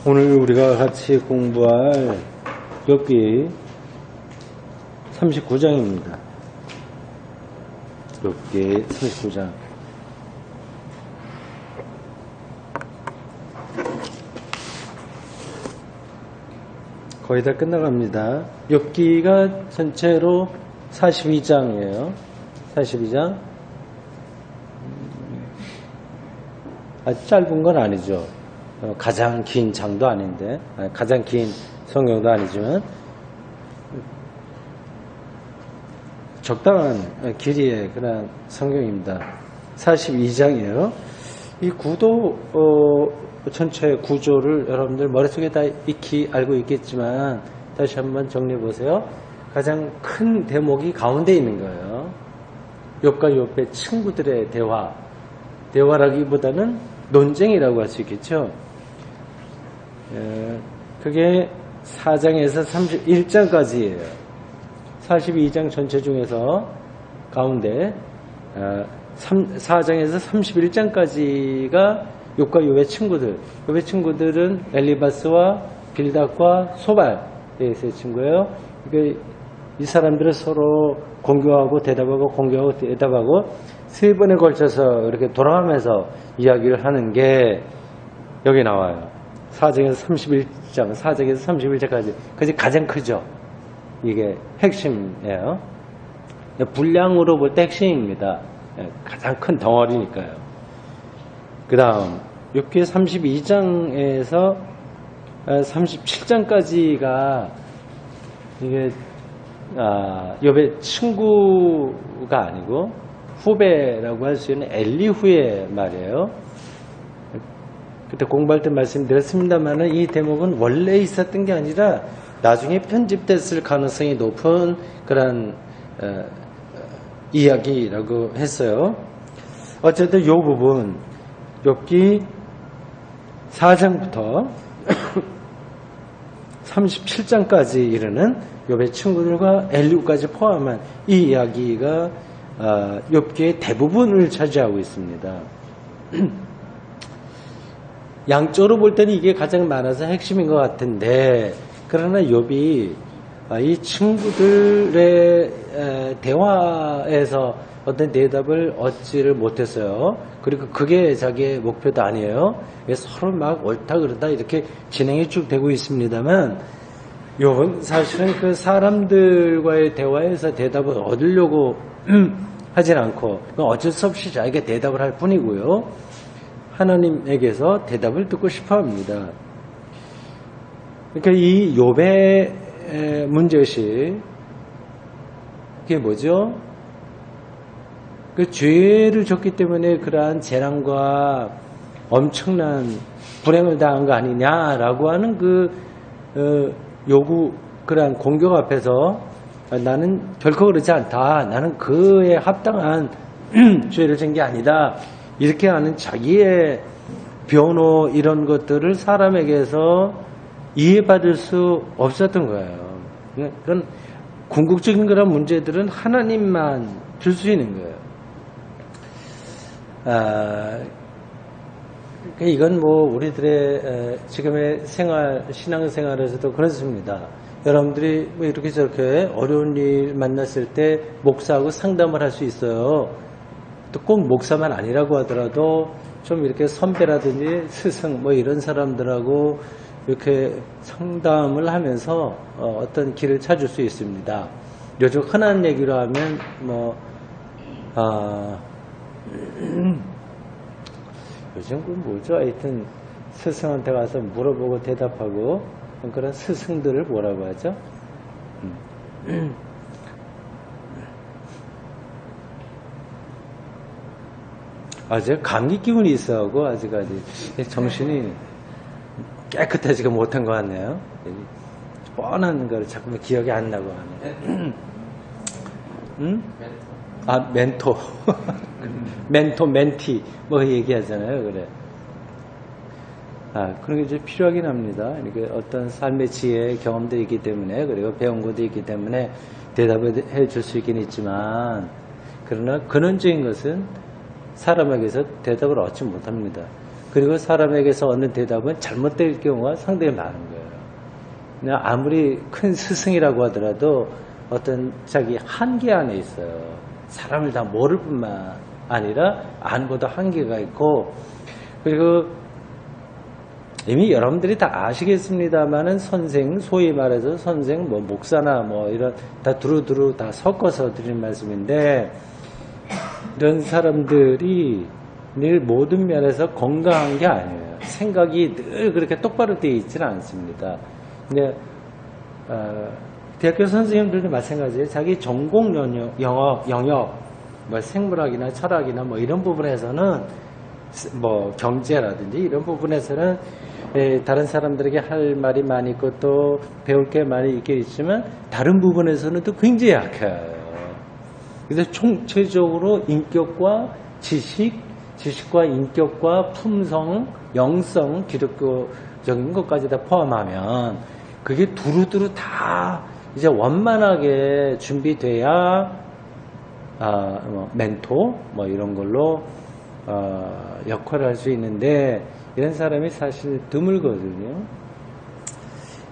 오늘 우리가 같이 공부할 욥기 39장입니다. 욥기 39장. 거의 다 끝나갑니다. 욥기가 전체로 42장이에요. 42장. 아주 짧은 건 아니죠. 가장 긴 장도 아닌데, 가장 긴 성경도 아니지만 적당한 길이의 그런 성경입니다. 42장이에요. 이 구도 전체 구조를 여러분들 머릿속에 다 익히 알고 있겠지만 다시 한번 정리해 보세요. 가장 큰 대목이 가운데 있는 거예요. 욥과 욥의 친구들의 대화라기보다는 논쟁이라고 할 수 있겠죠. 그게 4장에서 31장까지예요. 42장 전체 중에서 가운데 4장에서 31장까지가 욥과 욥의 친구들. 욥의 친구들은 엘리바스와 빌닷과 소발의 세 친구예요. 이 사람들은 서로 공격하고 대답하고 공격하고 대답하고 세 번에 걸쳐서 이렇게 돌아가면서 이야기를 하는 게 여기 나와요. 4장에서 31장, 4장에서 31장까지. 그게 가장 크죠. 이게 핵심이에요. 분량으로 볼 때 핵심입니다. 가장 큰 덩어리니까요. 그 다음, 욥기 32장에서 37장까지가 이게 욥의 친구가 아니고 후배라고 할 수 있는 엘리후의 말이에요. 그때 공부할 때 말씀드렸습니다만 이 대목은 원래 있었던 게 아니라 나중에 편집됐을 가능성이 높은 그런 이야기라고 했어요. 어쨌든 이 부분 욥기 4장부터 37장까지 이르는 욥의 친구들과 엘리후까지 포함한 이 이야기가 욥기의 대부분을 차지하고 있습니다. 양쪽으로 볼 때는 이게 가장 많아서 핵심인 것 같은데, 그러나 욥이 이 친구들의 대화에서 어떤 대답을 얻지를 못했어요. 그리고 그게 자기의 목표도 아니에요. 서로 막 옳다 그러다 이렇게 진행이 쭉 되고 있습니다만, 욥은 사실은 그 사람들과의 대화에서 대답을 얻으려고 하진 않고 어쩔 수 없이 자기가 대답을 할 뿐이고요. 하나님에게서 대답을 듣고 싶어 합니다. 그러니까 이 욥의 문제의식, 그게 뭐죠? 그 죄를 졌기 때문에 그러한 재난과 엄청난 불행을 당한 거 아니냐라고 하는 요구, 그러한 공격 앞에서 나는 결코 그러지 않다. 나는 그에 합당한 죄를 진 게 아니다. 이렇게 하는 자기의 변호 이런 것들을 사람에게서 이해받을 수 없었던 거예요. 그건 궁극적인 그런 문제들은 하나님만 줄 수 있는 거예요. 이건 뭐 우리들의 지금의 신앙생활에서도 그렇습니다. 여러분들이 뭐 이렇게 저렇게 어려운 일 만났을 때 목사하고 상담을 할 수 있어요. 또 꼭 목사만 아니라고 하더라도 좀 이렇게 선배라든지 스승 뭐 이런 사람들하고 이렇게 상담을 하면서 어떤 길을 찾을 수 있습니다. 요즘 흔한 얘기로 하면 요즘 그 뭐죠? 하여튼 스승한테 가서 물어보고 대답하고 그런 스승들을 뭐라고 하죠? 제가 감기 기운이 있어하고 아직까지 정신이 깨끗하지가 못한 것 같네요. 뻔한 걸 자꾸 기억이 안 나고 하네. 멘토. 멘토, 멘티. 뭐 얘기하잖아요. 그래. 그런 게 이제 필요하긴 합니다. 이렇게 어떤 삶의 지혜, 경험들이 있기 때문에, 그리고 배운 것도 있기 때문에 대답을 해 줄 수 있긴 있지만, 그러나 근원적인 것은 사람에게서 대답을 얻지 못합니다. 그리고 사람에게서 얻는 대답은 잘못될 경우가 상당히 많은 거예요. 그냥 아무리 큰 스승이라고 하더라도 어떤 자기 한계 안에 있어요. 사람을 다 모를 뿐만 아니라 아는 것도 한계가 있고, 그리고 이미 여러분들이 다 아시겠습니다만은 선생, 소위 말해서 선생, 뭐 목사나 뭐 이런 다 두루두루 다 섞어서 드리는 말씀인데, 이런 사람들이 늘 모든 면에서 건강한 게 아니에요. 생각이 늘 그렇게 똑바로 되어 있지는 않습니다. 근데 대학교 선생님들도 마찬가지예요. 자기 전공 영역, 뭐 생물학이나 철학이나 뭐 이런 부분에서는, 뭐 경제라든지 이런 부분에서는 다른 사람들에게 할 말이 많이 있고 또 배울 게 많이 있긴 있지만, 다른 부분에서는 또 굉장히 약해요. 그래서 총체적으로 인격과 지식과 인격과 품성, 영성, 기독교적인 것까지 다 포함하면 그게 두루두루 다 이제 원만하게 준비돼야 뭐 멘토 뭐 이런 걸로 역할을 할 수 있는데, 이런 사람이 사실 드물거든요.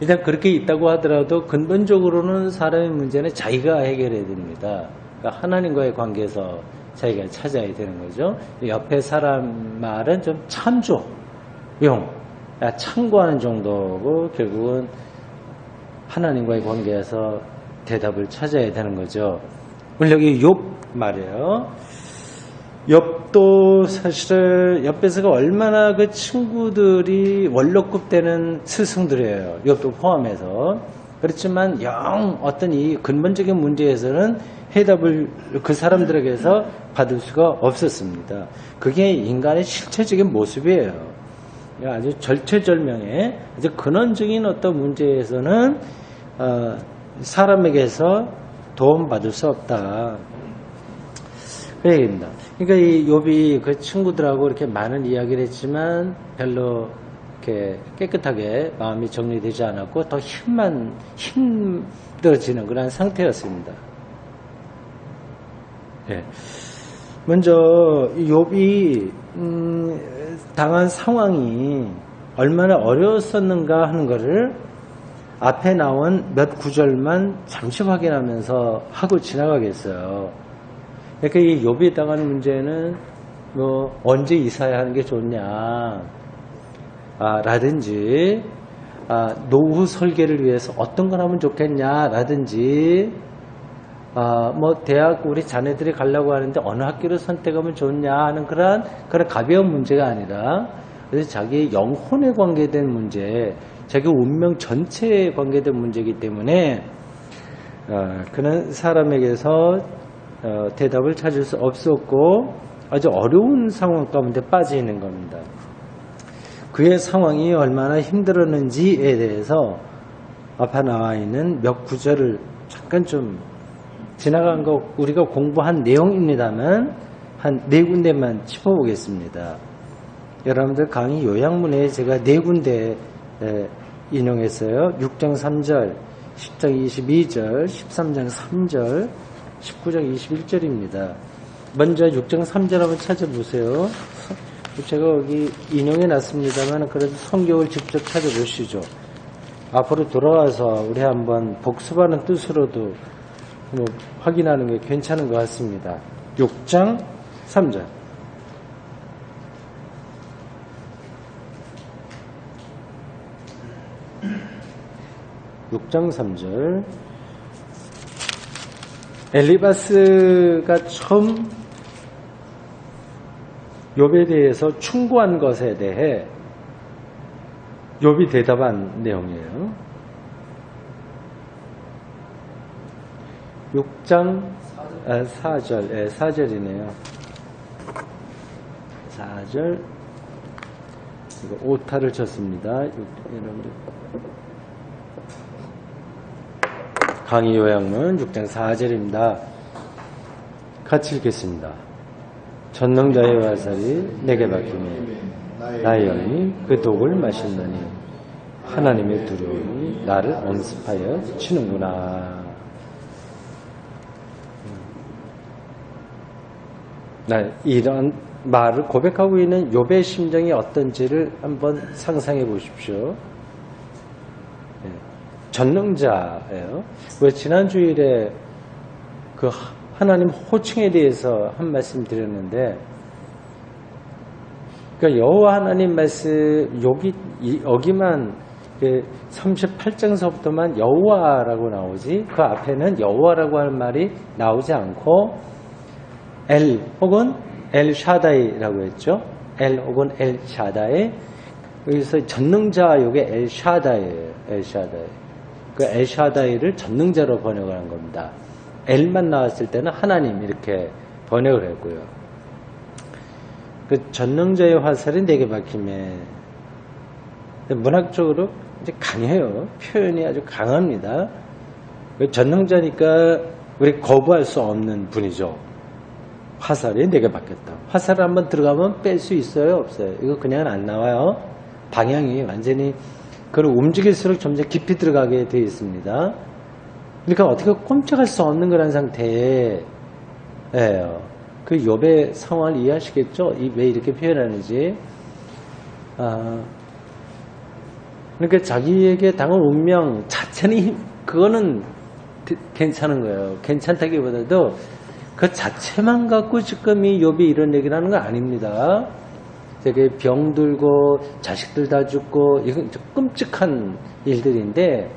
일단 그렇게 있다고 하더라도 근본적으로는 사람의 문제는 자기가 해결해야 됩니다. 그러니까 하나님과의 관계에서 자기가 찾아야 되는 거죠. 옆에 사람 말은 좀 참조용, 참고하는 정도고, 결국은 하나님과의 관계에서 대답을 찾아야 되는 거죠. 오늘 여기 욥 말이에요. 욥도 사실은 옆에서가 얼마나 그 친구들이 원로급 되는 스승들이에요. 욥도 포함해서. 그렇지만 영 어떤 이 근본적인 문제에서는 해답을 그 사람들에게서 받을 수가 없었습니다. 그게 인간의 실체적인 모습이에요. 아주 절체절명의 아주 근원적인 어떤 문제에서는 사람에게서 도움받을 수 없다. 그 얘기입니다. 그러니까 이 욥이 그 친구들하고 이렇게 많은 이야기를 했지만 별로 이렇게 깨끗하게 마음이 정리되지 않았고 더 힘들어지는 그런 상태였습니다. 예. 먼저 욥이 당한 상황이 얼마나 어려웠었는가 하는 것을 앞에 나온 몇 구절만 잠시 확인하면서 하고 지나가겠어요. 그러니까 이 욥이 당한 문제는 뭐 언제 이사야 하는 게 좋냐, 라든지 노후 설계를 위해서 어떤 걸 하면 좋겠냐 라든지, 뭐 대학 우리 자녀들이 가려고 하는데 어느 학교를 선택하면 좋냐 하는 그런 가벼운 문제가 아니라, 그래서 자기의 영혼에 관계된 문제, 자기 운명 전체에 관계된 문제이기 때문에 그는 사람에게서 대답을 찾을 수 없었고 아주 어려운 상황 가운데 빠져 있는 겁니다. 그의 상황이 얼마나 힘들었는지에 대해서 앞에 나와 있는 몇 구절을 잠깐 좀 지나간 거 우리가 공부한 내용입니다만 한 네 군데만 짚어보겠습니다. 여러분들 강의 요약문에 제가 네 군데 인용했어요. 6장 3절, 10장 22절, 13장 3절, 19장 21절입니다. 먼저 6장 3절 한번 찾아보세요. 제가 여기 인용해 놨습니다만 그래도 성경을 직접 찾아보시죠. 앞으로 돌아와서 우리 한번 복습하는 뜻으로도 뭐 확인하는 게 괜찮은 것 같습니다. 6장 3절. (6장 3절) 엘리바스가 처음 욥에 대해서 충고한 것에 대해 욥이 대답한 내용이에요. 6장 4절, 4절이네요. 4절, 이거 오타를 쳤습니다. 여러분들. 강의 요약문 6장 4절입니다. 같이 읽겠습니다. 전능자의 화살이 내게 박히니 나의 영이 그 독을 마신다니 하나님의 두려움이 나를 엄습하여 치는구나. 말을 고백하고 있는 욥의 심정이 어떤지를 한번 상상해 보십시오. 전능자예요. 왜 지난 주일에 그 하나님 호칭에 대해서 한 말씀 드렸는데, 그러니까 여호와 하나님 말씀 여기만 38장서부터만 여호와라고 나오지, 그 앞에는 여호와라고 하는 말이 나오지 않고 엘 혹은 엘 샤다이라고 했죠. 엘 혹은 엘 샤다이. 여기서 전능자 요게 엘 샤다이예요. 엘 샤다이. 그 엘 샤다이를 전능자로 번역을 한 겁니다. 엘만 나왔을 때는 하나님 이렇게 번역을 했고요. 그 전능자의 화살이 4개 박힘에 문학적으로 이제 강해요. 표현이 아주 강합니다. 전능자니까 우리 거부할 수 없는 분이죠. 화살이 4개 박혔다. 화살을 한번 들어가면 뺄 수 있어요? 없어요? 이거 그냥 안 나와요. 방향이 완전히 그걸 움직일수록 점점 깊이 들어가게 되어 있습니다. 그러니까 어떻게 꼼짝할 수 없는 그런 상태에 그 욥의 상황을 이해하시겠죠? 왜 이렇게 표현하는지. 그러니까 자기에게 당한 운명 자체는 그거는 괜찮은 거예요. 괜찮다기보다도 그 자체만 갖고 지금 이 욥이 이런 얘기를 하는 건 아닙니다. 되게 병들고 자식들 다 죽고 이건 끔찍한 일들인데,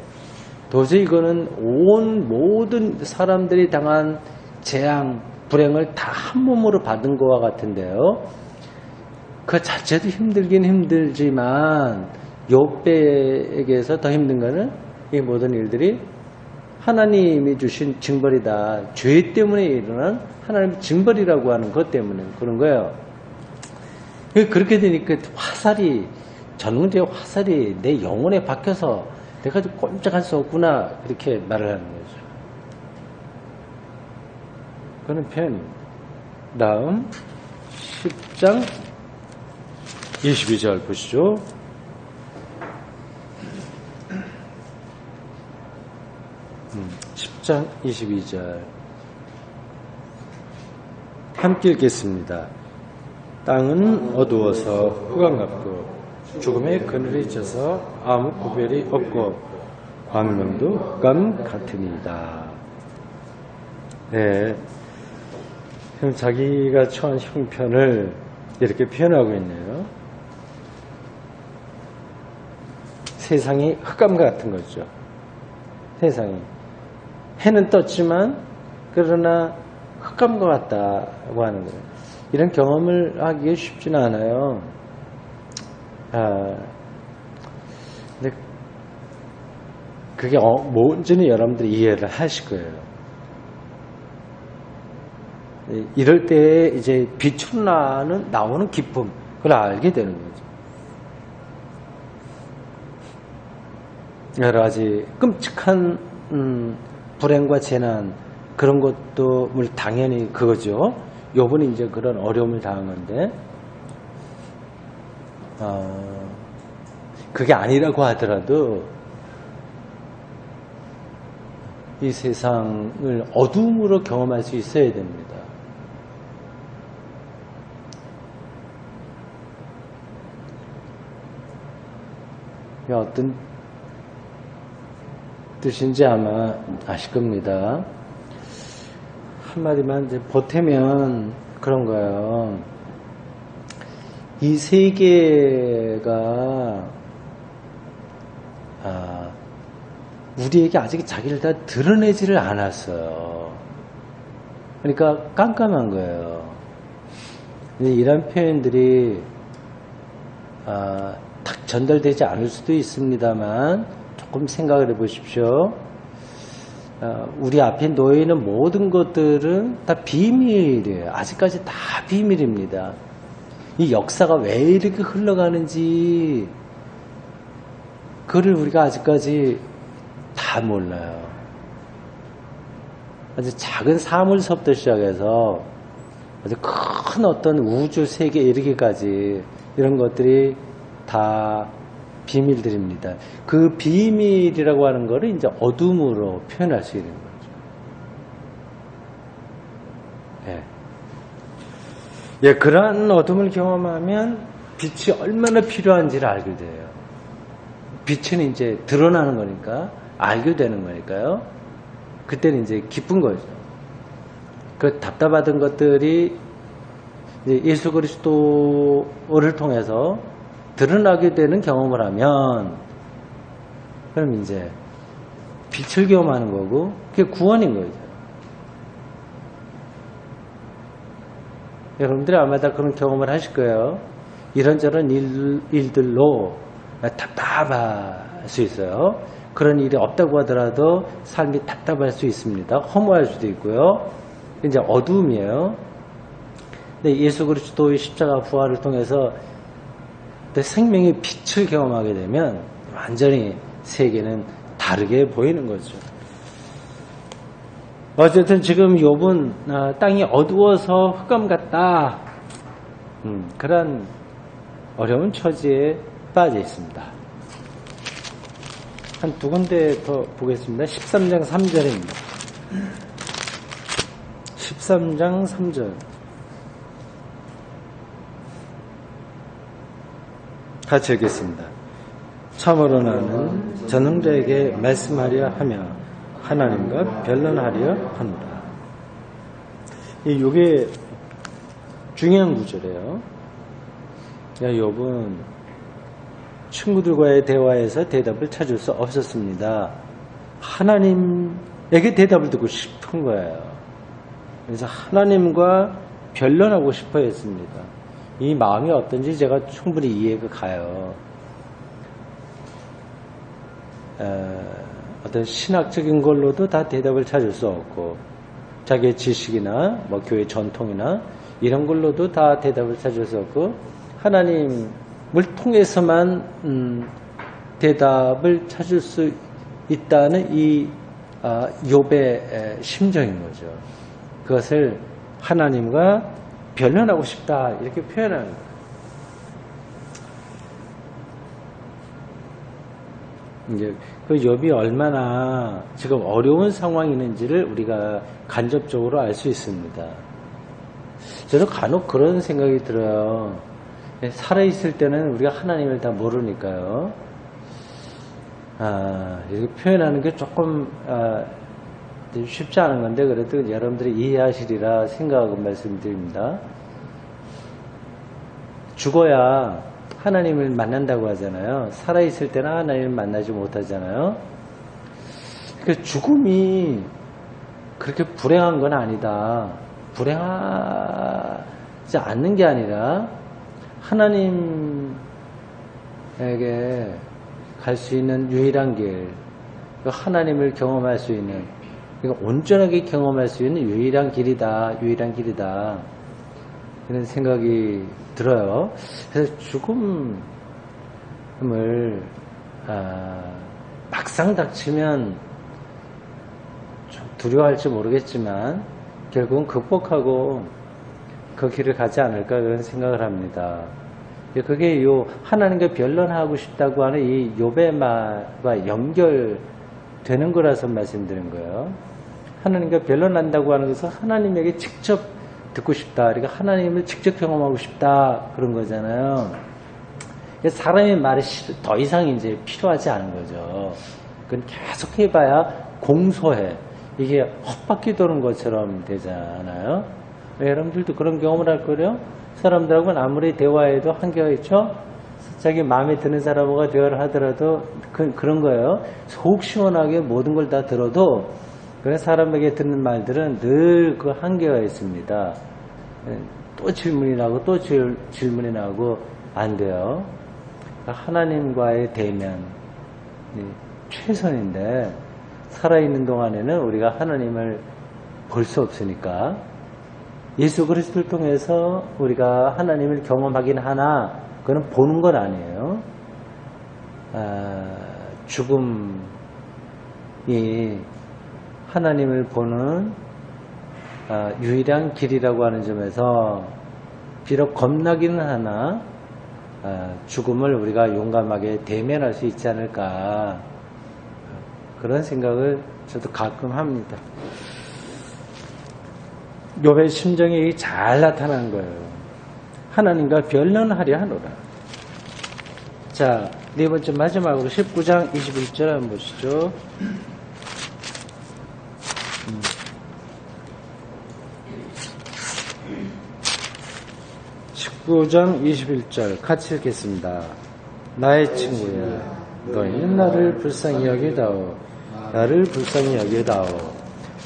도저히 이거는 온 모든 사람들이 당한 재앙, 불행을 다 한 몸으로 받은 것과 같은데요. 그 자체도 힘들긴 힘들지만 욥에게서 더 힘든 거는 이 모든 일들이 하나님이 주신 징벌이다. 죄 때문에 일어난 하나님의 징벌이라고 하는 것 때문에 그런 거예요. 그렇게 되니까 화살이, 전능자의 화살이 내 영혼에 박혀서 내가 좀 꼼짝할 수 없구나, 이렇게 말을 하는 거죠. 그런 표현입니다. 다음 10장 22절 보시죠. 음, 10장 22절 함께 읽겠습니다. 땅은 어두워서 흑암 같고 죽음의 그늘이 져서 아무 구별이 없고 광명도 흑암 같으니이다. 네, 그럼 자기가 처한 형편을 이렇게 표현하고 있네요. 세상이 흑암 같은 거죠. 세상이 해는 떴지만 그러나 흑암과 같다고 하는 거예요. 이런 경험을 하기가 쉽지는 않아요. 근데 그게 뭔지는 여러분들이 이해를 하실 거예요. 이럴 때 이제 빛으로 나오는 기쁨, 그걸 알게 되는 거죠. 여러 가지 끔찍한 불행과 재난, 그런 것도 당연히 그거죠. 요번에 이제 그런 어려움을 당한 건데, 그게 아니라고 하더라도 이 세상을 어둠으로 경험할 수 있어야 됩니다. 어떤 뜻인지 아마 아실 겁니다. 한마디만 이제 보태면 그런 거예요. 이 세계가 우리에게 아직 자기를 다 드러내지를 않았어요. 그러니까 깜깜한 거예요. 이런 표현들이 딱 전달되지 않을 수도 있습니다만 조금 생각을 해보십시오. 우리 앞에 놓여있는 모든 것들은 다 비밀이에요. 아직까지 다 비밀입니다. 이 역사가 왜 이렇게 흘러가는지 그걸 우리가 아직까지 다 몰라요. 아주 작은 사물서부터 시작해서 아주 큰 어떤 우주 세계에 이르기까지 이런 것들이 다 비밀들입니다. 그 비밀이라고 하는 거를 이제 어둠으로 표현할 수 있는 거죠. 네. 예, 그러한 어둠을 경험하면 빛이 얼마나 필요한지를 알게 돼요. 빛은 이제 드러나는 거니까, 알게 되는 거니까요. 그때는 이제 기쁜 거죠. 그 답답하던 것들이 이제 예수 그리스도를 통해서 드러나게 되는 경험을 하면, 그럼 이제 빛을 경험하는 거고, 그게 구원인 거죠. 여러분들이 아마 다 그런 경험을 하실 거예요. 이런저런 일들로 답답할 수 있어요. 그런 일이 없다고 하더라도 삶이 답답할 수 있습니다. 허무할 수도 있고요. 이제 어두움이에요. 근데 예수 그리스도의 십자가 부활을 통해서 생명의 빛을 경험하게 되면 완전히 세계는 다르게 보이는 거죠. 어쨌든 지금 욥은 땅이 어두워서 흑암 같다. 그런 어려운 처지에 빠져 있습니다. 한 두 군데 더 보겠습니다. 13장 3절입니다. 13장 3절. 같이 읽겠습니다. 참으로 나는 전능자에게 말씀하려 하며 하나님과 변론하려 한다. 이게 중요한 구절이에요. 욥은 친구들과의 대화에서 대답을 찾을 수 없었습니다. 하나님에게 대답을 듣고 싶은 거예요. 그래서 하나님과 변론하고 싶어 했습니다. 이 마음이 어떤지 제가 충분히 이해가 가요. 어떤 신학적인 걸로도 다 대답을 찾을 수 없고, 자기의 지식이나 뭐 교회 전통이나 이런 걸로도 다 대답을 찾을 수 없고, 하나님을 통해서만 대답을 찾을 수 있다는 이 욥의 심정인 거죠. 그것을 하나님과 변론하고 싶다 이렇게 표현하는 거예요. 이제 그 욥이 얼마나 지금 어려운 상황이 있는지를 우리가 간접적으로 알 수 있습니다. 저도 간혹 그런 생각이 들어요. 살아있을 때는 우리가 하나님을 다 모르니까요. 이렇게 표현하는 게 조금 쉽지 않은 건데, 그래도 여러분들이 이해하시리라 생각하고 말씀드립니다. 죽어야 하나님을 만난다고 하잖아요. 살아있을 때는 하나님을 만나지 못하잖아요. 그러니까 죽음이 그렇게 불행한 건 아니다. 불행하지 않는 게 아니라 하나님에게 갈 수 있는 유일한 길, 하나님을 경험할 수 있는, 그러니까 온전하게 경험할 수 있는 유일한 길이다. 유일한 길이다. 이런 생각이 들어요. 그래서 죽음을 막상 닥치면 좀 두려워할지 모르겠지만 결국은 극복하고 그 길을 가지 않을까 그런 생각을 합니다. 그게 하나님과 변론하고 싶다고 하는 이 욥의 말과 연결되는 거라서 말씀드린 거예요. 하나님과 변론한다고 하는 것은 하나님에게 직접 듣고 싶다. 그러니까 하나님을 직접 경험하고 싶다. 그런 거잖아요. 사람의 말이 더 이상 이제 필요하지 않은 거죠. 그건 계속 해봐야 공소해. 이게 헛바퀴 도는 것처럼 되잖아요. 여러분들도 그런 경험을 할 거예요. 사람들하고는 아무리 대화해도 한계가 있죠. 자기 마음에 드는 사람과 대화를 하더라도 그런 거예요. 속 시원하게 모든 걸 다 들어도 그런 사람에게 듣는 말들은 늘 그 한계가 있습니다. 또 질문이 나고 또 질문이 나고 안 돼요. 하나님과의 대면 최선인데 살아있는 동안에는 우리가 하나님을 볼 수 없으니까 예수 그리스도를 통해서 우리가 하나님을 경험하긴 하나 그건 보는 건 아니에요. 죽음이 하나님을 보는 유일한 길이라고 하는 점에서 비록 겁나기는 하나 죽음을 우리가 용감하게 대면할 수 있지 않을까 그런 생각을 저도 가끔 합니다. 욥의 심정이 잘 나타난 거예요. 하나님과 변론하려 하노라. 자, 네 번째 마지막으로 19장 21절 한번 보시죠. 19장 21절 같이 읽겠습니다. 나의 친구야, 너희는 나를 불쌍히 여기다오. 나를 불쌍히 여기다오.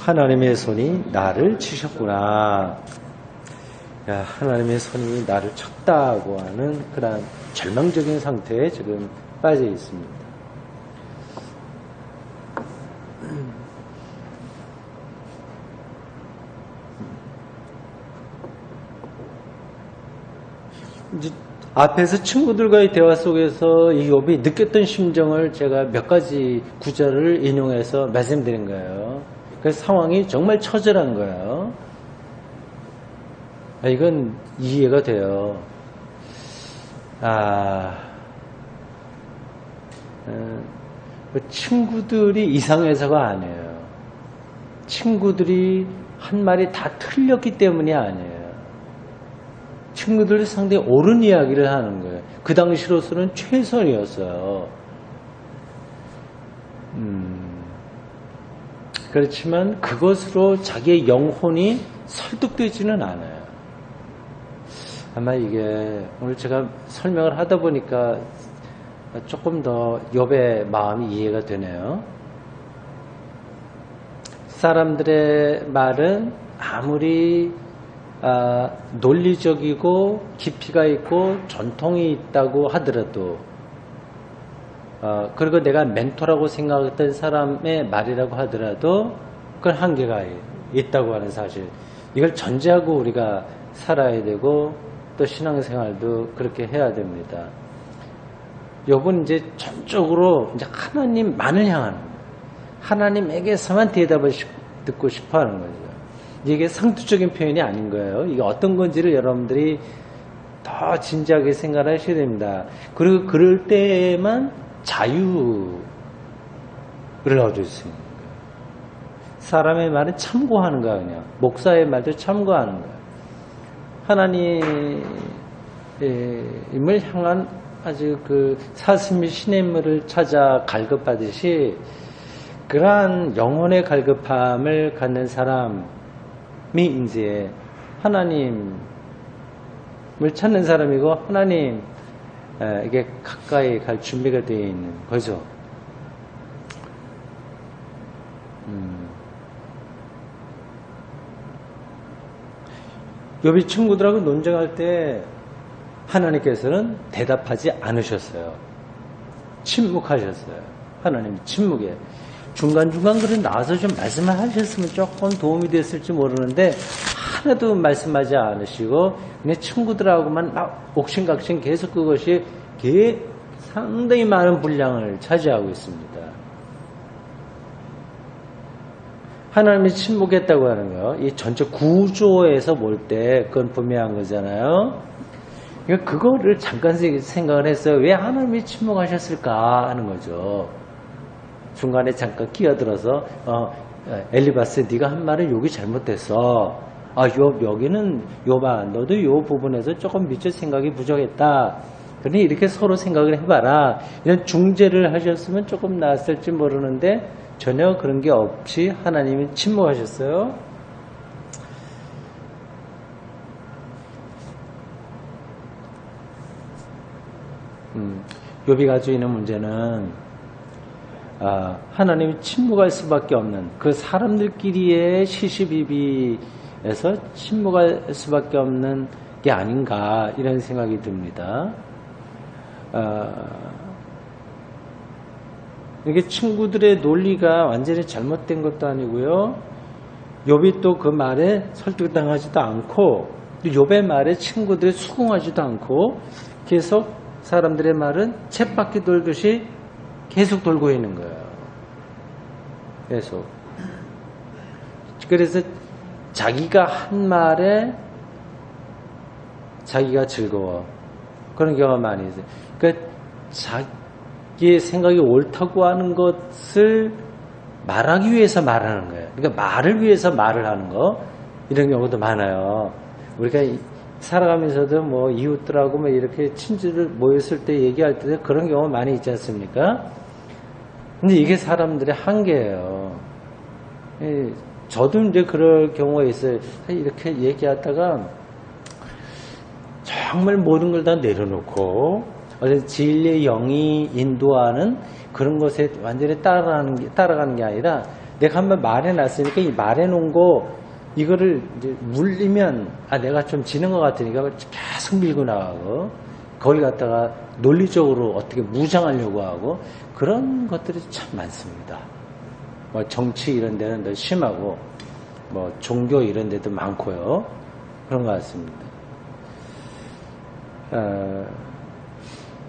하나님의 손이 나를 치셨구나. 야, 하나님의 손이 나를 쳤다고 하는 그런 절망적인 상태에 지금 빠져 있습니다. 이제 앞에서 친구들과의 대화 속에서 이 욥이 느꼈던 심정을 제가 몇 가지 구절을 인용해서 말씀드린 거예요. 그래서 상황이 정말 처절한 거예요. 이건 이해가 돼요. 친구들이 이상해서가 아니에요. 친구들이 한 말이 다 틀렸기 때문이 아니에요. 친구들이 상당히 옳은 이야기를 하는 거예요. 그 당시로서는 최선이었어요. 그렇지만 그것으로 자기의 영혼이 설득되지는 않아요. 아마 이게 오늘 제가 설명을 하다 보니까 조금 더 욥의 마음이 이해가 되네요. 사람들의 말은 아무리 논리적이고 깊이가 있고 전통이 있다고 하더라도 그리고 내가 멘토라고 생각했던 사람의 말이라고 하더라도 그건 한계가 있다고 하는 사실, 이걸 전제하고 우리가 살아야 되고 또 신앙생활도 그렇게 해야 됩니다. 욥은 이제 전적으로 이제 하나님만을 향하는 거예요. 하나님에게서만 대답을 듣고 싶어 하는 거죠. 이게 상투적인 표현이 아닌 거예요. 이게 어떤 건지를 여러분들이 더 진지하게 생각하셔야 됩니다. 그리고 그럴 때에만 자유를 얻을 수 있는 거예요. 사람의 말은 참고하는 거야, 그냥. 목사의 말도 참고하는 거예요. 하나님을 향한 아주 그 사슴이 시냇물을 찾아 갈급하듯이 그러한 영혼의 갈급함을 갖는 사람이 이제 하나님을 찾는 사람이고 하나님에게 가까이 갈 준비가 되어 있는 거죠. 욥이 친구들하고 논쟁할 때 하나님께서는 대답하지 않으셨어요. 침묵하셨어요. 하나님 침묵에. 중간중간 그런 나와서 좀 말씀을 하셨으면 조금 도움이 됐을지 모르는데 하나도 말씀하지 않으시고 그냥 친구들하고만 막 옥신각신 계속 그것이 상당히 많은 분량을 차지하고 있습니다. 하나님이 침묵했다고 하는 거, 이 전체 구조에서 볼 때 그건 분명한 거잖아요. 그러니까 그거를 잠깐 생각을 했어요. 왜 하나님이 침묵하셨을까 하는 거죠. 중간에 잠깐 끼어들어서 엘리바스 네가 한 말은 욥이 잘못됐어. 욥 여기는 욥아 너도 요 부분에서 조금 미처 생각이 부족했다. 그러니 이렇게 서로 생각을 해봐라. 이런 중재를 하셨으면 조금 나았을지 모르는데 전혀 그런 게 없이 하나님이 침묵하셨어요. 욥이 가지고 있는 문제는 하나님이 침묵할 수밖에 없는 그 사람들끼리의 시시비비에서 침묵할 수밖에 없는 게 아닌가 이런 생각이 듭니다. 이게 친구들의 논리가 완전히 잘못된 것도 아니고요. 욥이 또 그 말에 설득당하지도 않고 욥의 말에 친구들이 수긍하지도 않고 계속 사람들의 말은 쳇바퀴 돌듯이 계속 돌고 있는 거예요. 계속. 그래서 자기가 한 말에 자기가 즐거워. 그런 경우가 많이 있어요. 그러니까 자기의 생각이 옳다고 하는 것을 말하기 위해서 말하는 거예요. 그러니까 말을 위해서 말을 하는 거. 이런 경우도 많아요. 우리가 살아가면서도 뭐 이웃들하고 뭐 이렇게 친지들 모였을 때 얘기할 때 그런 경우 많이 있지 않습니까? 근데 이게 사람들의 한계예요. 저도 이제 그럴 경우가 있어요. 이렇게 얘기하다가 정말 모든 걸 다 내려놓고 진리의 영이 인도하는 그런 것에 완전히 따라가는 게 아니라 내가 한번 말해놨으니까 이 말해놓은 거 이거를 이제 물리면 내가 좀 지는 것 같으니까 계속 밀고 나가고 거기 갔다가 논리적으로 어떻게 무장하려고 하고 그런 것들이 참 많습니다. 뭐 정치 이런 데는 더 심하고 뭐 종교 이런 데도 많고요. 그런 것 같습니다.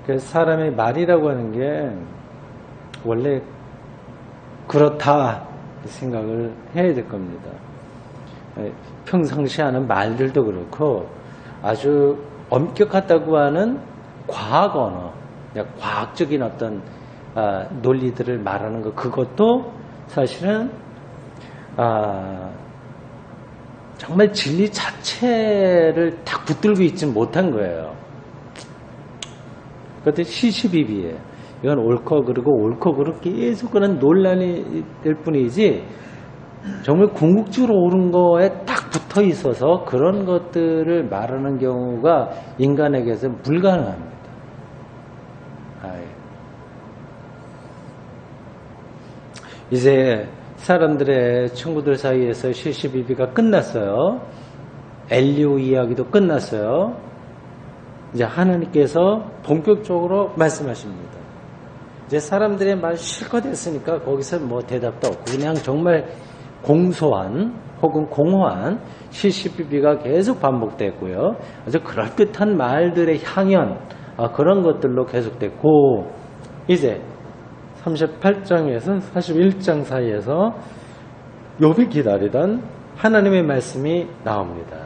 그래서 사람의 말이라고 하는 게 원래 그렇다 생각을 해야 될 겁니다. 평상시 하는 말들도 그렇고 아주 엄격하다고 하는 과학 언어, 과학적인 어떤 논리들을 말하는 것, 그것도 사실은 정말 진리 자체를 딱 붙들고 있지 못한 거예요. 그것도 시시비비예요. 이건 옳고 그르고 옳고 그르고 계속 그런 논란이 될 뿐이지 정말 궁극적으로 옳은 거에 딱 붙어 있어서 그런 것들을 말하는 경우가 인간에게서 불가능합니다. 이제 사람들의 친구들 사이에서 시시비비가 끝났어요. 엘리오 이야기도 끝났어요. 이제 하나님께서 본격적으로 말씀하십니다. 이제 사람들의 말 실컷 했으니까 거기서 뭐 대답도 없고 그냥 정말 공소한 혹은 공허한 시시비비가 계속 반복됐고요. 아주 그럴듯한 말들의 향연 그런 것들로 계속됐고 이제 38장에서 41장 사이에서 욥이 기다리던 하나님의 말씀이 나옵니다.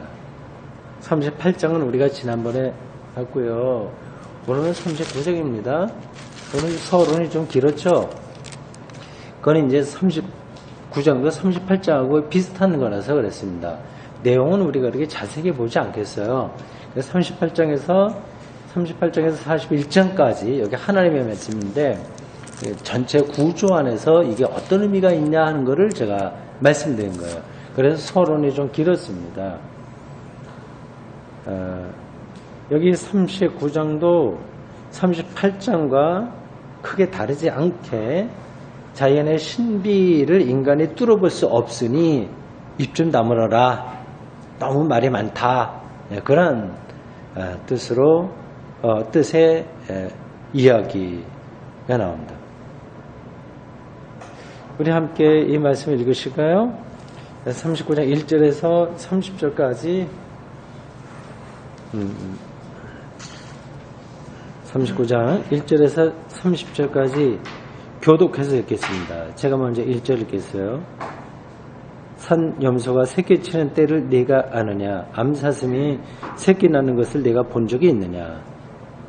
38장은 우리가 지난번에 봤고요. 오늘은 39장입니다. 오늘 서론이 좀 길었죠? 그건 이제 39장도 38장하고 비슷한 거라서 그랬습니다. 내용은 우리가 그렇게 자세히 보지 않겠어요. 38장에서 41장까지 여기 하나님의 말씀인데 전체 구조 안에서 이게 어떤 의미가 있냐 하는 거를 제가 말씀드린 거예요. 그래서 서론이 좀 길었습니다. 여기 39장도 38장과 크게 다르지 않게 자연의 신비를 인간이 뚫어볼 수 없으니 입 좀 다물어라. 너무 말이 많다. 그런 뜻의 이야기가 나옵니다. 우리 함께 이 말씀을 읽으실까요? 39장 1절에서 30절까지 39장 1절에서 30절까지 교독해서 읽겠습니다. 제가 먼저 1절 읽겠어요. 산 염소가 새끼 치는 때를 네가 아느냐? 암사슴이 새끼 낳는 것을 네가 본 적이 있느냐?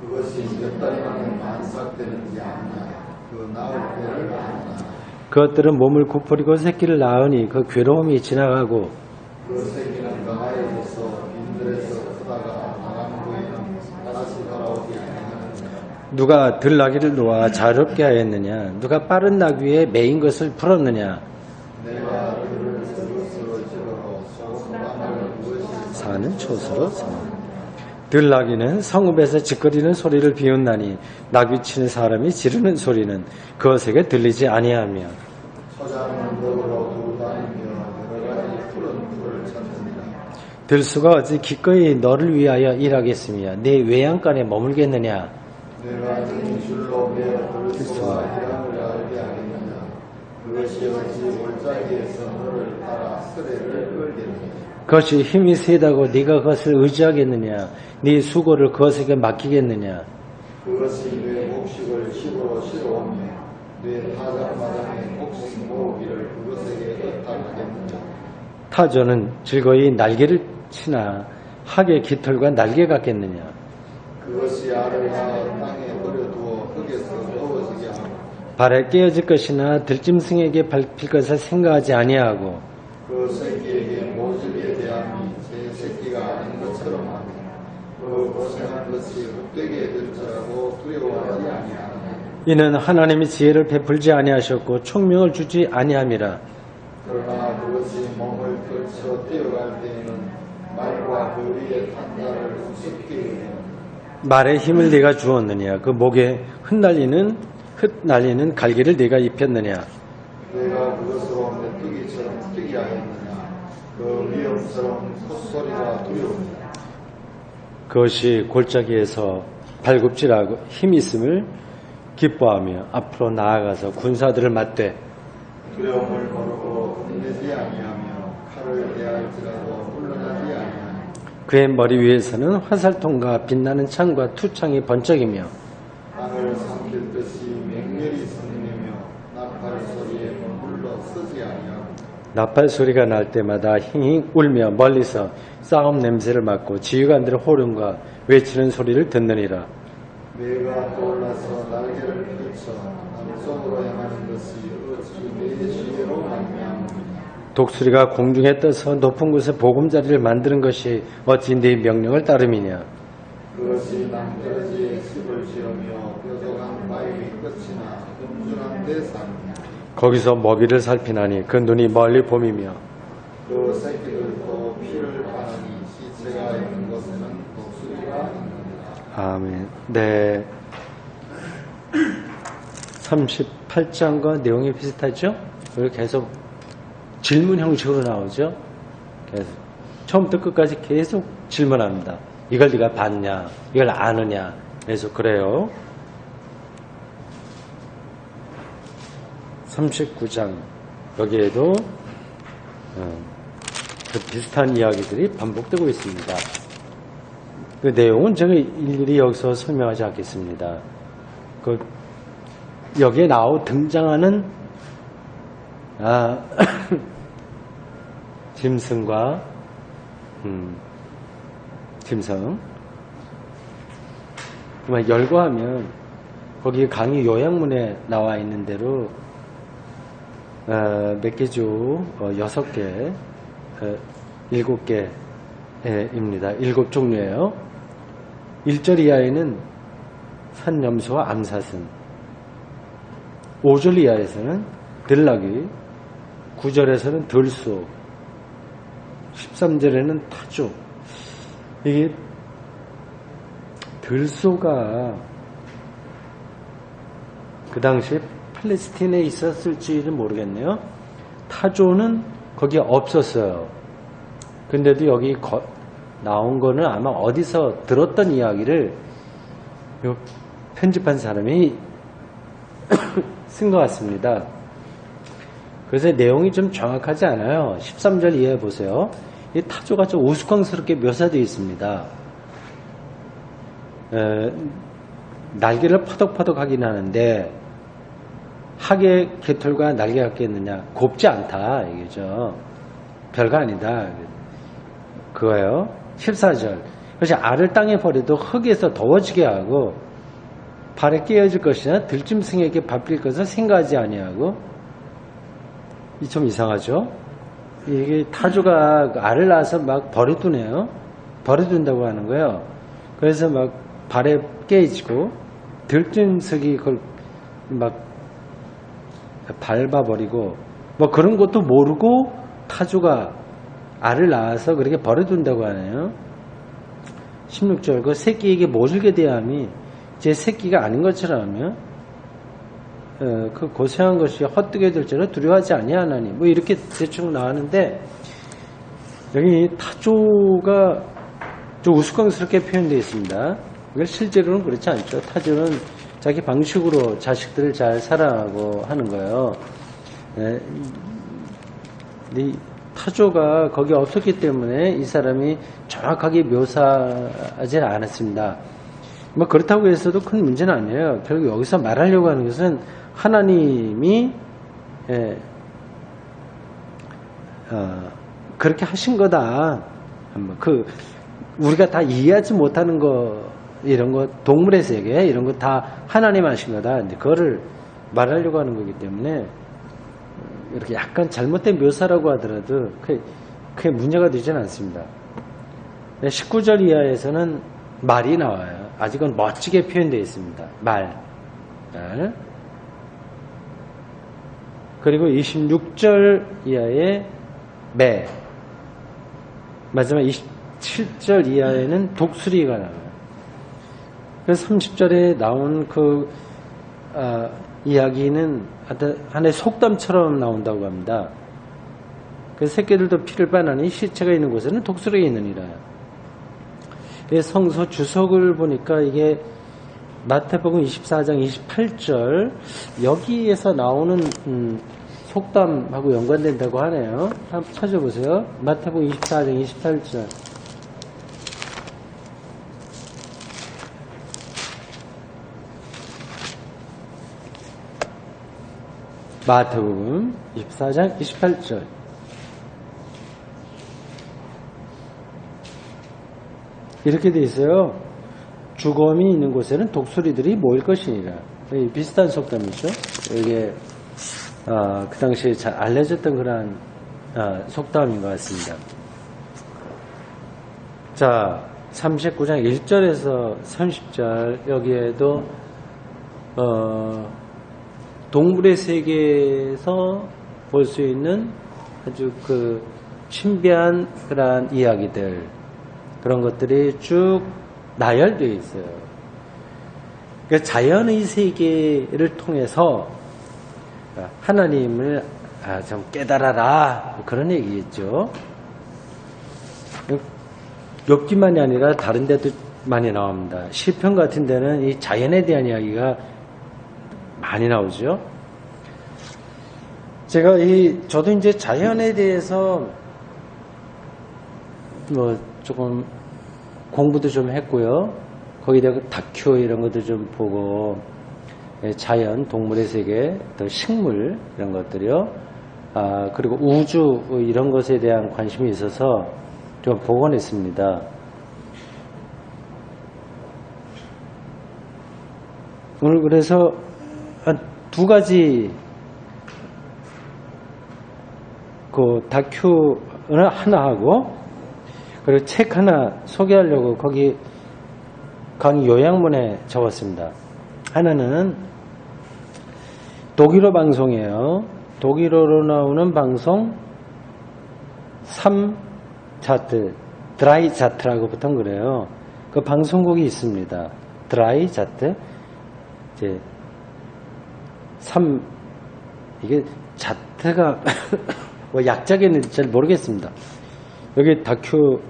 그것이 몇 달 만에 만삭되는지 아느냐? 그 낳을 때를 아느냐? 그것들은 몸을 굽어리고 새끼를 낳으니 그 괴로움이 지나가고 그 새끼는 강하여져서 빈들에서 크다가 나간 부위는 다시 돌아오지 아니하느냐? 누가 들나귀를 놓아 자유롭게 하였느냐? 누가 빠른 나귀에 매인 것을 풀었느냐? 내가 그를 그것으로 집어로 소금방을 무엇이 사는 초수로 들나귀는 성읍에서 짓거리는 소리를 비웃나니 나귀 치는 사람이 지르는 소리는 그것에게 들리지 아니하며 초장은 덕으로 두고 다니며 여러 가지 푸른 풀을 찾느니라. 들수가 어찌 기꺼이 너를 위하여 일하겠으며 내 외양간에 머물겠느냐? 내가 진 줄로 매어 들수와 희랑을 알게 하겠느냐? 그것이 어찌 골짜기에서 너를 따라 쓰레를 끌겠느냐? 그것이 힘이 세다고 네가 그것을 의지하겠느냐? 네 수고를 그것에게 맡기겠느냐? 그것이 내 곡식을 집으로 실어오며 내 타작마당에 곡식 모으기를 그것에게 애탄하겠느냐? 타조는 즐거이 날개를 치나 학의 깃털과 날개 같겠느냐? 그것이 알을 낳아 땅에 버려두어 흙에서 떨어지게 하고 발에 깨어질 것이나 들짐승에게 밟힐 것을 생각하지 아니하고 그 새끼에게 모질게 대함이 제 새끼가 아닌 것처럼 하며 이는 하나님이 지혜를 베풀지 아니하셨고 총명을 주지 아니함이라. 그러나 그것이 몸을 걸쳐 뛰어갈 때에는 말과 그 위에 탄자를 우습게 여기는 말의 힘을 네가 주었느냐? 그 목에 흩날리는 갈기를 네가 입혔느냐? 내가 그것으로 메뚜기처럼 뛰게 하였느냐. 그 위험스러운 콧소리가 두려우니라. 그것이 골짜기에서 발굽질하고 힘 있음을 기뻐하며 앞으로 나아가서 군사들을 맞되 두려움을 모르고 겁내지 아니하며 칼을 대할지라도 물러나지 아니하며 그의 머리 위에서는 화살통과 빛나는 창과 투창이 번쩍이며 땅을 삼킬 듯이 맹렬히 성내며 나팔 소리에 머물러 서지 아니하고 나팔 소리가 날 때마다 힝힝 울며 멀리서 싸움 냄새를 맡고 지휘관들의 호령과 외치는 소리를 듣느니라. 매가 떠올라서 날개를 펼쳐 남쪽으로 향하는 것이 어찌 내 지혜로 말미암느냐. 독수리가 공중에 떠서 높은 곳에 보금자리를 만드는 것이 어찌 네 명령을 따름이냐. 그것이 남떨어지에 습을 지으며 뾰족한 바위 끝이나 험준한 데 사느냐. 거기서 먹이를 살피나니 그 눈이 멀리 봄이며 그 새끼들도 피를 파니 시체가 있는 곳에는 독수리가 있느니라. 아멘. 네. 38장과 내용이 비슷하죠? 그리고 계속 질문 형식으로 나오죠? 계속. 처음부터 끝까지 계속 질문합니다. 이걸 네가 봤냐? 이걸 아느냐? 계속 그래요. 39장. 여기에도 그 비슷한 이야기들이 반복되고 있습니다. 그 내용은 제가 일일이 여기서 설명하지 않겠습니다. 여기에 등장하는 짐승과 짐승. 그만 열거하면 거기 강의 요약문에 나와 있는 대로 몇 개죠? 6개, 7개입니다. 7종류예요. 1절 이하에는 산염소와 암사슴, 5절 이하에서는 들나귀, 9절에서는 들소, 13절에는 타조. 이게 들소가 그 당시에 팔레스틴에 있었을지는 모르겠네요. 타조는 거기에 없었어요. 근데도 여기 나온 거는 아마 어디서 들었던 이야기를 요 편집한 사람이 쓴 것 같습니다. 그래서 내용이 좀 정확하지 않아요. 13절 이해해 보세요. 이 타조가 좀 우스꽝스럽게 묘사되어 있습니다. 날개를 퍼덕퍼덕 하긴 하는데 학의 개털과 날개 같겠느냐? 곱지 않다 이거죠. 별거 아니다 그거예요. 14절 그것이 알을 땅에 버려도 흙에서 더워지게 하고 발에 깨어질 것이나 들짐승에게 밟힐 것을 생각하지 아니하고. 이 좀 이상하죠? 이게 타조가 알을 낳아서 막 버려두네요. 버려둔다고 하는 거예요. 그래서 막 발에 깨지고 들짐승이 그걸 막 밟아버리고 뭐 그런 것도 모르고 타조가 알을 낳아서 그렇게 버려둔다고 하네요. 16절 그 새끼에게 모질게 대함이 제 새끼가 아닌 것처럼 하며 그 고생한 것이 헛되게 될지라 두려워하지 아니하나니 뭐 이렇게 대충 나왔는데 여기 타조가 좀 우스꽝스럽게 표현되어 있습니다. 이걸 실제로는 그렇지 않죠. 타조는 자기 방식으로 자식들을 잘 사랑하고 하는 거예요. 이 타조가 거기 없었기 때문에 이 사람이 정확하게 묘사하지는 않았습니다. 뭐 그렇다고 해서도 큰 문제는 아니에요. 결국 여기서 말하려고 하는 것은 하나님이 그렇게 하신 거다. 우리가 다 이해하지 못하는 거 이런 거 동물의 세계 이런 거 다 하나님 하신 거다. 이제 그거를 말하려고 하는 거기 때문에 이렇게 약간 잘못된 묘사라고 하더라도 그게 문제가 되지는 않습니다. 19절 이하에서는 말이 나와요. 아직은 멋지게 표현되어 있습니다. 말. 그리고 26절 이하의 매, 마지막 27절 이하에는 독수리가 나와요. 그래서 30절에 나온 그 이야기는 하나의 속담처럼 나온다고 합니다. 그 새끼들도 피를 빨아니 시체가 있는 곳에는 독수리가 있느니라. 성서 주석을 보니까 이게 마태복음 24장 28절 여기에서 나오는 속담하고 연관된다고 하네요. 한번 찾아보세요. 마태복음 24장 28절. 마태복음 24장 28절. 이렇게 돼 있어요. 주검이 있는 곳에는 독수리들이 모일 것이니라. 비슷한 속담이죠. 이게 그 당시에 잘 알려졌던 그런 속담인 것 같습니다. 자, 39장 1절에서 30절 여기에도 동물의 세계에서 볼 수 있는 아주 그 신비한 그러한 이야기들, 그런 것들이 쭉 나열되어 있어요. 그러니까 자연의 세계를 통해서 하나님을 좀 깨달아라, 그런 얘기겠죠. 욥기만이 아니라 다른 데도 많이 나옵니다. 시편 같은 데는 이 자연에 대한 이야기가 많이 나오죠. 저도 이제 자연에 대해서 뭐 조금 공부도 좀 했고요. 거기다가 다큐 이런 것도 좀 보고, 자연, 동물의 세계, 또 식물 이런 것들이요. 그리고 우주 이런 것에 대한 관심이 있어서 좀 보곤 했습니다. 오늘 그래서 한 두 가지 그 다큐를 하나 하고, 그리고 책 하나 소개하려고 거기 강의 요약문에 적었습니다. 하나는 독일어 방송이에요. 독일어로 나오는 방송 3차트, 드라이 차트라고 보통 그래요. 그 방송국이 있습니다. 드라이 차트. 이제 이게 차트가 뭐 약자겠는지 잘 모르겠습니다. 여기 다큐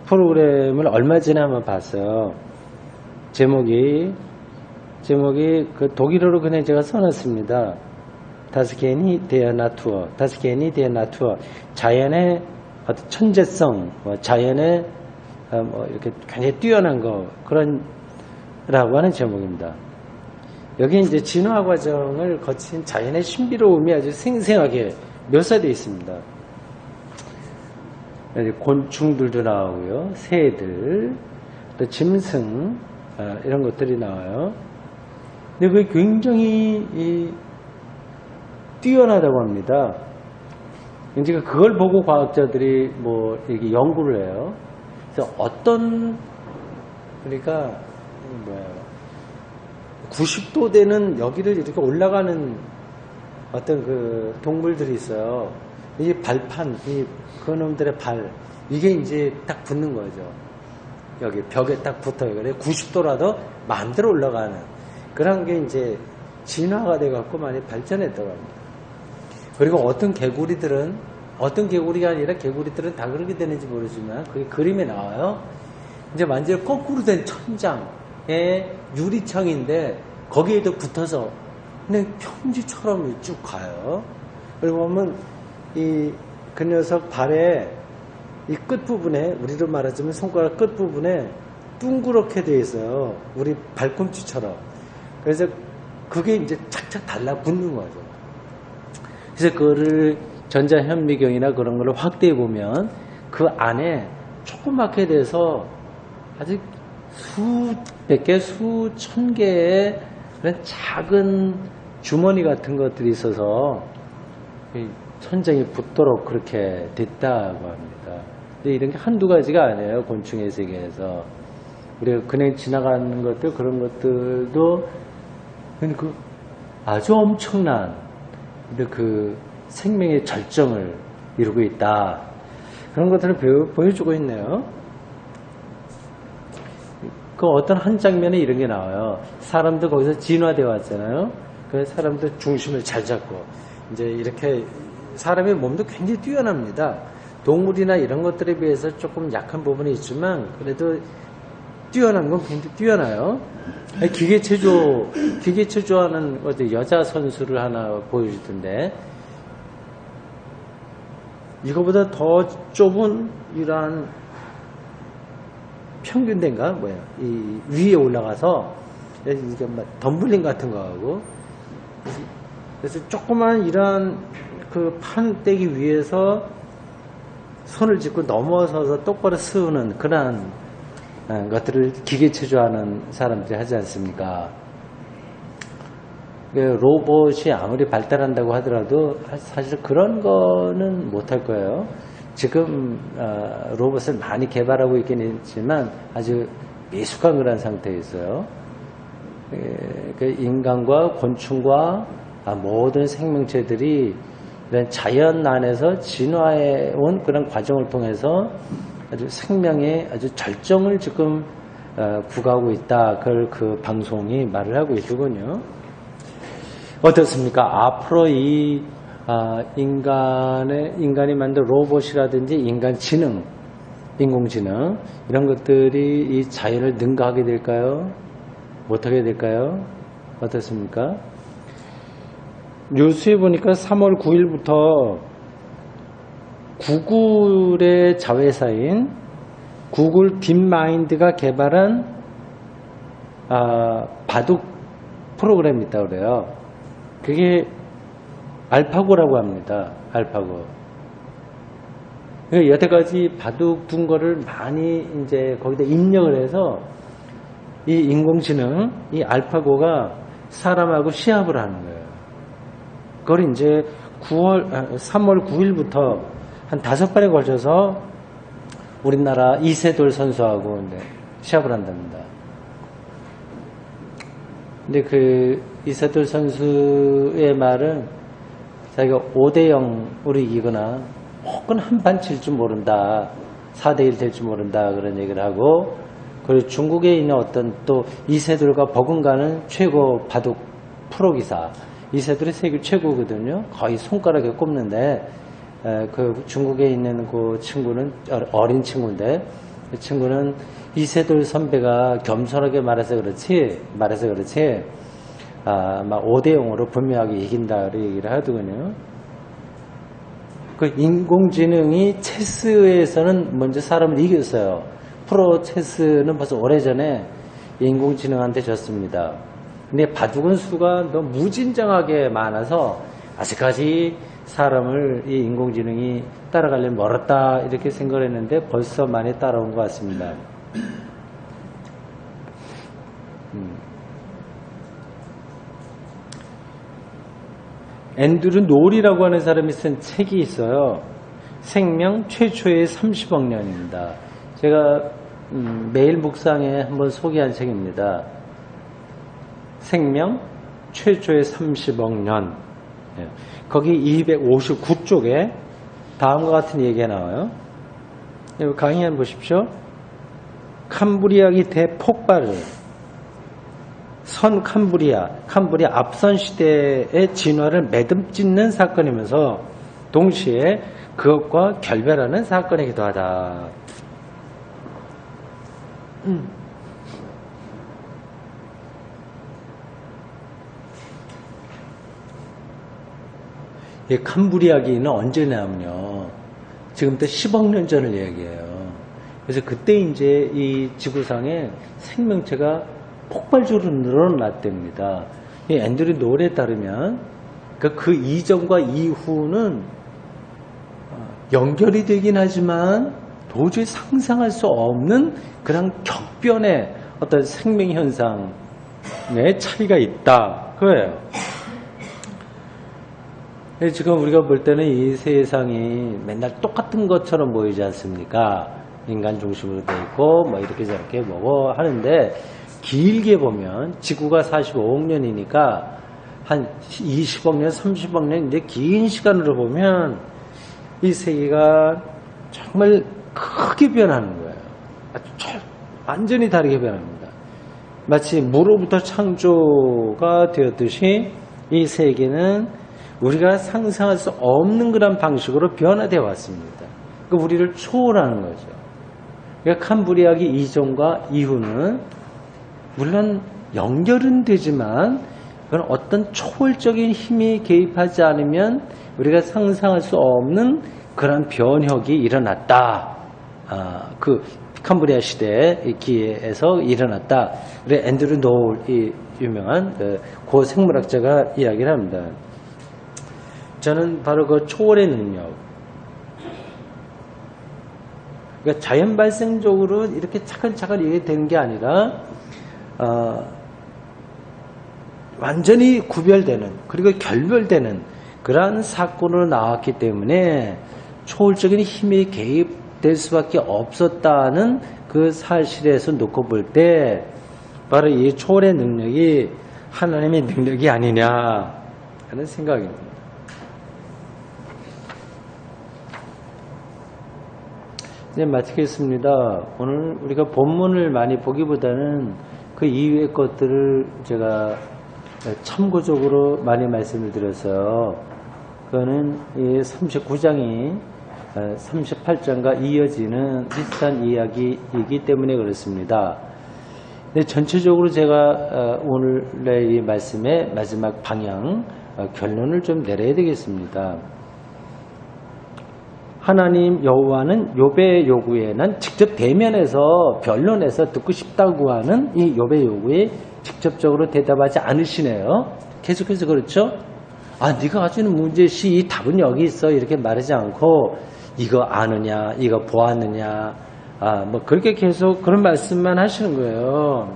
프로그램을 얼마 전에 한번 봤어요. 제목이 그 독일어로 그냥 제가 써놨습니다. 다스케니 데어 나투어, 다스케니 데어 나투어. 자연의 어떤 천재성, 자연의 이렇게 굉장히 뛰어난 거, 라고 하는 제목입니다. 여기 이제 진화 과정을 거친 자연의 신비로움이 아주 생생하게 묘사되어 있습니다. 곤충들도 나오고요, 새들, 또 짐승, 이런 것들이 나와요. 근데 그게 굉장히 뛰어나다고 합니다. 이제 그걸 보고 과학자들이 뭐 이렇게 연구를 해요. 그래서 그러니까 90도 되는 여기를 이렇게 올라가는 어떤 그 동물들이 있어요. 이 발판, 그놈들의 발, 이게 이제 딱 붙는 거죠. 여기 벽에 딱 붙어요. 그래 90도라도 마음대로 올라가는 그런 게 이제 진화가 돼갖고 많이 발전했다고 합니다. 그리고 어떤 개구리가 아니라 개구리들은 다 그렇게 되는지 모르지만 그게 그림에 나와요. 이제 완전히 거꾸로 된 천장의 유리창인데 거기에도 붙어서 그냥 평지처럼 쭉 가요. 그리고 보면 그 녀석 발에 이 끝부분에, 우리로 말하자면 손가락 끝부분에 둥그렇게 되어 있어요. 우리 발꿈치처럼. 그래서 그게 이제 착착 달라붙는 거죠. 그래서 그거를 전자현미경이나 그런 거를 확대해 보면 그 안에 조그맣게 돼서 아주 수백 개, 수천 개의 그런 작은 주머니 같은 것들이 있어서 천장이 붙도록 그렇게 됐다고 합니다. 근데 이런 게 한두 가지가 아니에요. 곤충의 세계에서. 우리가 그냥 지나가는 것들, 그런 것들도 아주 엄청난 그 생명의 절정을 이루고 있다. 그런 것들을 보여주고 있네요. 그 어떤 한 장면에 이런 게 나와요. 사람도 거기서 진화되어 왔잖아요. 그 사람도 중심을 잘 잡고 이제 이렇게 사람의 몸도 굉장히 뛰어납니다. 동물이나 이런 것들에 비해서 조금 약한 부분이 있지만 그래도 뛰어난 건 굉장히 뛰어나요. 기계체조하는 어디 여자 선수를 하나 보여주던데 이거보다 더 좁은 이러한 평균대인가 뭐야 이 위에 올라가서 이게 막 덤블링 같은 거 하고 그래서 조그만 이런 그 판때기 위에서 손을 짚고 넘어서서 똑바로 세우는 그런 것들을 기계체조하는 사람들이 하지 않습니까? 로봇이 아무리 발달한다고 하더라도 사실 그런 거는 못할 거예요. 지금 로봇을 많이 개발하고 있긴 있지만 아주 미숙한 그런 상태에 있어요. 인간과 곤충과 모든 생명체들이 이런 자연 안에서 진화해 온 그런 과정을 통해서 아주 생명의 아주 절정을 지금 구가하고 있다. 그걸 그 방송이 말을 하고 있더군요. 어떻습니까? 앞으로 이 인간이 만든 로봇이라든지 인공지능 이런 것들이 이 자연을 능가하게 될까요? 못하게 될까요? 어떻습니까? 뉴스에 보니까 3월 9일부터 구글의 자회사인 구글 딥마인드가 개발한 바둑 프로그램이 있다고 그래요. 그게 알파고라고 합니다. 알파고. 그러니까 여태까지 바둑 둔 거를 많이 이제 거기다 입력을 해서 이 인공지능, 이 알파고가 사람하고 시합을 하는 거예요. 그걸 이제 3월 9일부터 한 5번에 걸쳐서 우리나라 이세돌 선수하고 이제 시합을 한답니다. 근데 그 이세돌 선수의 말은 자기가 5대0으로 이기거나 혹은 한판 칠 줄 모른다. 4대1 될 줄 모른다. 그런 얘기를 하고 그리고 중국에 있는 어떤 또 이세돌과 버금가는 최고 바둑 프로기사 이세돌이 세계 최고거든요. 거의 손가락에 꼽는데 그 중국에 있는 그 친구는 어린 친구인데 그 친구는 이세돌 선배가 겸손하게 말해서 그렇지 막 5대0으로 분명하게 이긴다 그 얘기를 하더군요. 그 인공지능이 체스에서는 먼저 사람을 이겼어요. 프로 체스는 벌써 오래전에 인공지능한테 졌습니다. 근데 바둑은 수가 너무 무진장하게 많아서 아직까지 사람을 이 인공지능이 따라가려면 멀었다 이렇게 생각을 했는데 벌써 많이 따라온 것 같습니다. 앤드류 놀이라고 하는 사람이 쓴 책이 있어요. 생명 최초의 30억 년입니다. 제가 매일 묵상에 한번 소개한 책입니다. 생명 최초의 30억 년. 거기 259쪽에 다음과 같은 얘기가 나와요. 강의 한번 보십시오. 캄브리아기 대폭발. 선 캄브리아 앞선 시대의 진화를 매듭짓는 사건이면서 동시에 그것과 결별하는 사건이기도 하다. 이 캄브리아기는 언제냐면요. 지금부터 10억 년 전을 얘기해요. 그래서 그때 이제 이 지구상에 생명체가 폭발적으로 늘어났답니다. 이 앤드류 놀에 따르면 그 이전과 이후는 연결이 되긴 하지만 도저히 상상할 수 없는 그런 격변의 어떤 생명 현상의 차이가 있다. 그거예요. 지금 우리가 볼 때는 이 세상이 맨날 똑같은 것처럼 보이지 않습니까? 인간 중심으로 되어 있고 뭐 이렇게 저렇게 뭐고 하는데 길게 보면 지구가 45억 년이니까 한 20억 년, 30억 년 이제 긴 시간으로 보면 이 세계가 정말 크게 변하는 거예요. 완전히 다르게 변합니다. 마치 무로부터 창조가 되었듯이 이 세계는 우리가 상상할 수 없는 그런 방식으로 변화되어 왔습니다. 그러니까 우리를 초월하는 거죠. 그러니까 캄브리아기 이전과 이후는 물론 연결은 되지만 그건 어떤 초월적인 힘이 개입하지 않으면 우리가 상상할 수 없는 그런 변혁이 일어났다. 그 캄브리아 시대에서 일어났다. 우리 앤드류 노울이 유명한 고 생물학자가 이야기를 합니다. 저는 바로 그 초월의 능력. 그러니까 자연 발생적으로 이렇게 차근차근 이게 되는 게 아니라 완전히 구별되는 그리고 결별되는 그러한 사건으로 나왔기 때문에 초월적인 힘이 개입될 수밖에 없었다는 그 사실에서 놓고 볼 때 바로 이 초월의 능력이 하나님의 능력이 아니냐 하는 생각입니다. 이제 마치겠습니다. 오늘 우리가 본문을 많이 보기보다는 그 이후의 것들을 제가 참고적으로 많이 말씀을 드렸어요. 그거는 이 39장이 38장과 이어지는 비슷한 이야기이기 때문에 그렇습니다. 전체적으로 제가 오늘의 이 말씀의 마지막 방향, 결론을 좀 내려야 되겠습니다. 하나님 여호와는 욥의 요구에 난 직접 대면해서 변론해서 듣고 싶다고 하는 이 욥의 요구에 직접적으로 대답하지 않으시네요. 계속해서 그렇죠? 네가 가지고 있는 문제시 이 답은 여기 있어 이렇게 말하지 않고 이거 아느냐, 이거 보았느냐, 뭐 그렇게 계속 그런 말씀만 하시는 거예요.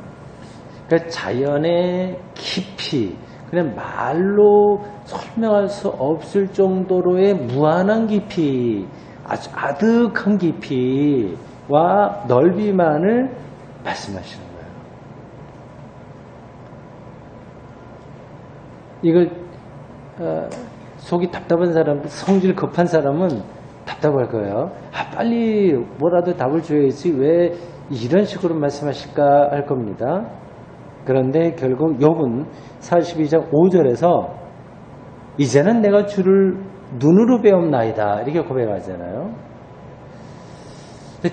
그러니까 자연의 깊이, 그냥 말로 설명할 수 없을 정도로의 무한한 깊이, 아주 아득한 깊이와 넓이만을 말씀하시는 거예요. 이걸 속이 답답한 사람, 성질 급한 사람은 답답할 거예요. 빨리 뭐라도 답을 줘야지 왜 이런 식으로 말씀하실까 할 겁니다. 그런데 결국 욥은 42장 5절에서 이제는 내가 주를 눈으로 배움나이다 이렇게 고백하잖아요.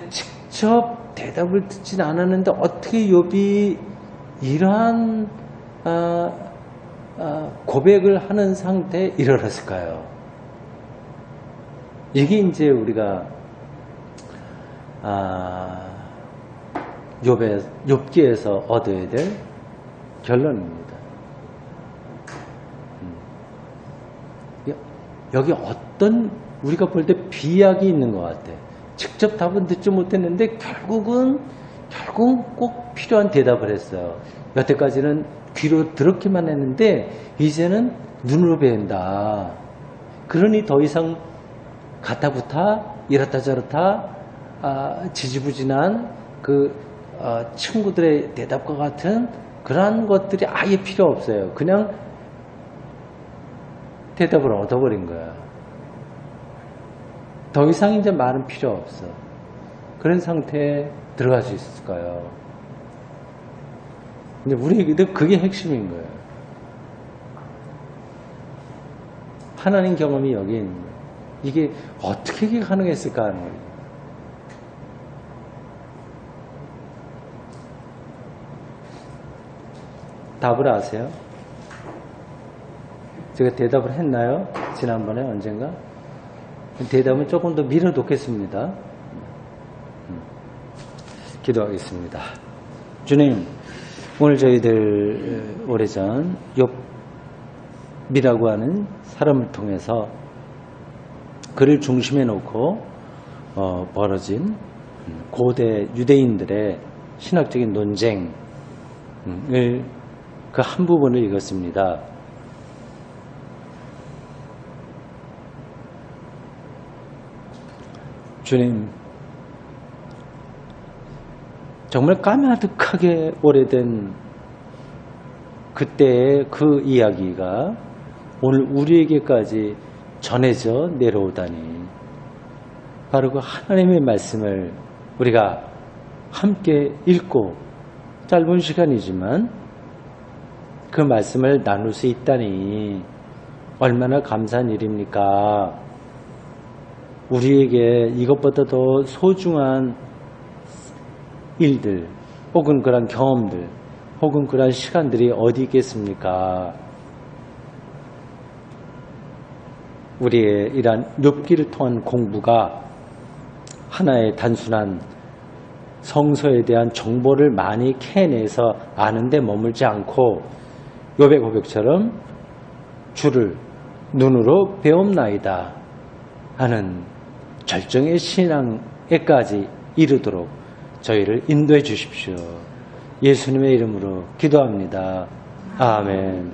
직접 대답을 듣진 않았는데 어떻게 욥이 이러한 고백을 하는 상태에 이르렀을까요? 이게 이제 우리가 욥기에서 얻어야 될 결론입니다. 여기 어떤 우리가 볼 때 비약이 있는 것 같아. 직접 답은 듣지 못했는데 결국 꼭 필요한 대답을 했어요. 여태까지는 귀로 들었기만 했는데 이제는 눈으로 배운다. 그러니 더 이상 가타부타 이렇다 저렇다 지지부진한 그 친구들의 대답과 같은 그러한 것들이 아예 필요 없어요. 그냥 대답을 얻어버린 거야. 더 이상 이제 말은 필요 없어. 그런 상태에 들어갈 수 있을까요? 근데 우리에게도 그게 핵심인 거예요. 하나님 경험이 여기 있는 거예요. 이게 어떻게 이게 가능했을까 하는 거예요. 답을 아세요? 제가 대답을 했나요? 지난번에 언젠가? 대답은 조금 더 밀어놓겠습니다. 기도하겠습니다. 주님, 오늘 저희들 오래전 욥이라고 하는 사람을 통해서 그를 중심에 놓고 벌어진 고대 유대인들의 신학적인 논쟁을 그 한 부분을 읽었습니다. 주님, 정말 까마득하게 오래된 그때의 그 이야기가 오늘 우리에게까지 전해져 내려오다니 바로 그 하나님의 말씀을 우리가 함께 읽고 짧은 시간이지만 그 말씀을 나눌 수 있다니 얼마나 감사한 일입니까? 우리에게 이것보다 더 소중한 일들 혹은 그런 경험들 혹은 그런 시간들이 어디 있겠습니까? 우리의 이러한 욥기를 통한 공부가 하나의 단순한 성서에 대한 정보를 많이 캐내서 아는데 머물지 않고 욥의 고백처럼 주를 눈으로 배움나이다 하는 절정의 신앙에까지 이르도록 저희를 인도해 주십시오. 예수님의 이름으로 기도합니다. 아멘.